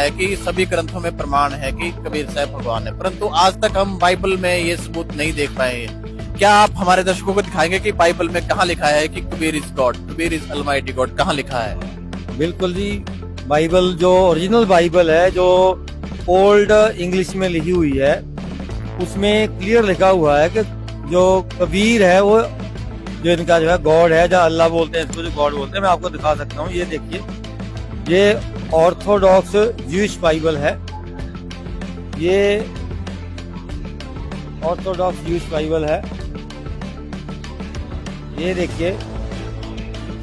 है कि सभी ग्रंथों में प्रमाण है कि कबीर साहब भगवान है, परंतु आज तक हम बाइबल में ये सबूत नहीं देख पाए हैं। क्या आप हमारे दर्शकों को दिखाएंगे कि बाइबल में कहाँ लिखा है कि Kabir is God, Kabir is Almighty God, कहाँ लिखा है? बिल्कुल जी, बाइबल जो ओरिजिनल बाइबल है, जो ओल्ड इंग्लिश में लिखी हुई है, उसमें क्लियर लिखा हुआ है कि जो कबीर है वो जो इनका जो है गॉड है, जहाँ अल्लाह बोलते हैं इसको, जो गॉड बोलते हैं। मैं आपको दिखा सकता हूँ, ये देखिए, ये ऑर्थोडॉक्स ज्यूइश बाइबल है, ये ऑर्थोडॉक्स ज्यूइश बाइबल है। ये देखिए,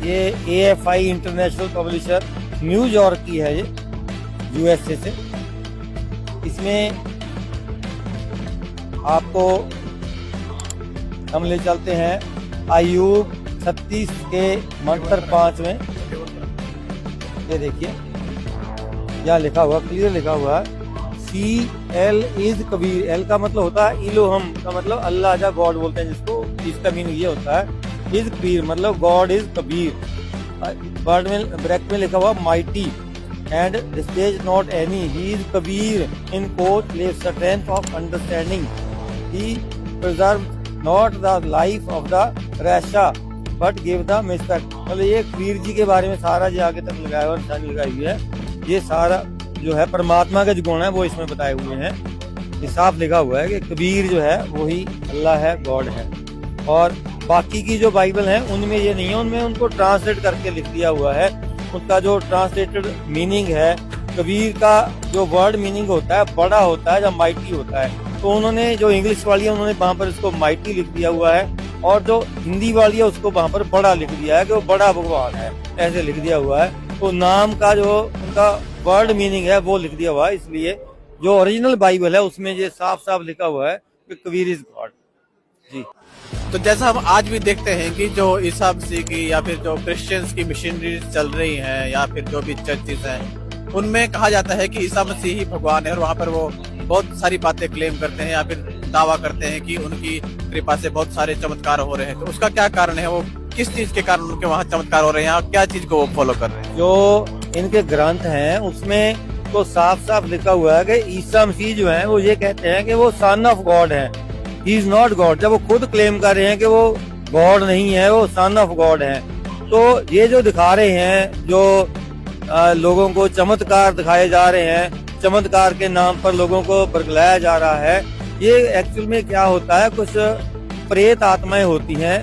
ये AFI इंटरनेशनल पब्लिशर न्यूयॉर्क की है, ये USA से। इसमें आपको हम ले चलते हैं अय्यूब 36 के मंत्र 5 में। ये देखिए, यहाँ लिखा हुआ, क्लियर लिखा हुआ है, CL इज कबीर। एल का मतलब होता है इलोहम, का मतलब अल्लाह या गॉड बोलते हैं जिसको। इसका मीनिंग ये होता है इज कबीर, मतलब गॉड इज कबीर। वर्ड में ब्रैकेट में लिखा हुआ mighty and stage not any, he is Kabir in quote live strength of understanding, he preserve not the life of the रैशा बट गिव द मिस्पेक्ट। मतलब ये कबीर जी के बारे में सारा जो आगे तक लगाया हुआ, निशानी लगाई हुई है, ये सारा जो है परमात्मा के जो गुण है वो इसमें बताए हुए हैं। ये साफ लिखा हुआ है कि कबीर जो है वही अल्लाह है, गॉड है। और बाकी की जो बाइबल है उनमें ये नहीं है, उनमें उनको ट्रांसलेट करके लिख दिया हुआ है। उनका जो ट्रांसलेटेड मीनिंग है, कबीर का जो वर्ड मीनिंग होता है बड़ा होता है या माइटी होता है, तो उन्होंने जो इंग्लिश वाली है उन्होंने वहां पर इसको माइटी लिख दिया हुआ है, और जो हिंदी वाली है उसको वहां पर बड़ा लिख दिया है कि वो बड़ा भगवान है, ऐसे लिख दिया हुआ है। तो नाम का जो उनका वर्ड मीनिंग है वो लिख दिया हुआ है। इसलिए जो ओरिजिनल बाइबल है उसमें ये साफ साफ लिखा हुआ है कि कबीर इज गॉड जी। तो जैसा हम आज भी देखते हैं कि जो ईसा मसीह की या फिर जो क्रिश्चियंस की मिशनरीज चल रही हैं या फिर जो भी चर्चेस हैं, उनमें कहा जाता है कि ईसा मसीह ही भगवान है, और वहाँ पर वो बहुत सारी बातें क्लेम करते हैं या फिर दावा करते हैं कि उनकी कृपा से बहुत सारे चमत्कार हो रहे हैं। तो उसका क्या कारण है? वो किस चीज के कारण उनके वहाँ चमत्कार हो रहे हैं और क्या चीज को वो फॉलो कर रहे हैं? जो इनके ग्रंथ हैं उसमें तो साफ साफ लिखा हुआ है कि ईसा मसीह जो है वो ये कहते हैं कि वो सन ऑफ गॉड है, ही इज नॉट गॉड। जब वो खुद क्लेम कर रहे हैं कि वो गॉड नहीं है, वो सन ऑफ गॉड है, तो ये जो दिखा रहे हैं, जो लोगों को चमत्कार दिखाए जा रहे हैं, चमत्कार के नाम पर लोगों को बरगलाया जा रहा है, ये एक्चुअल में क्या होता है, कुछ प्रेत आत्माएं होती हैं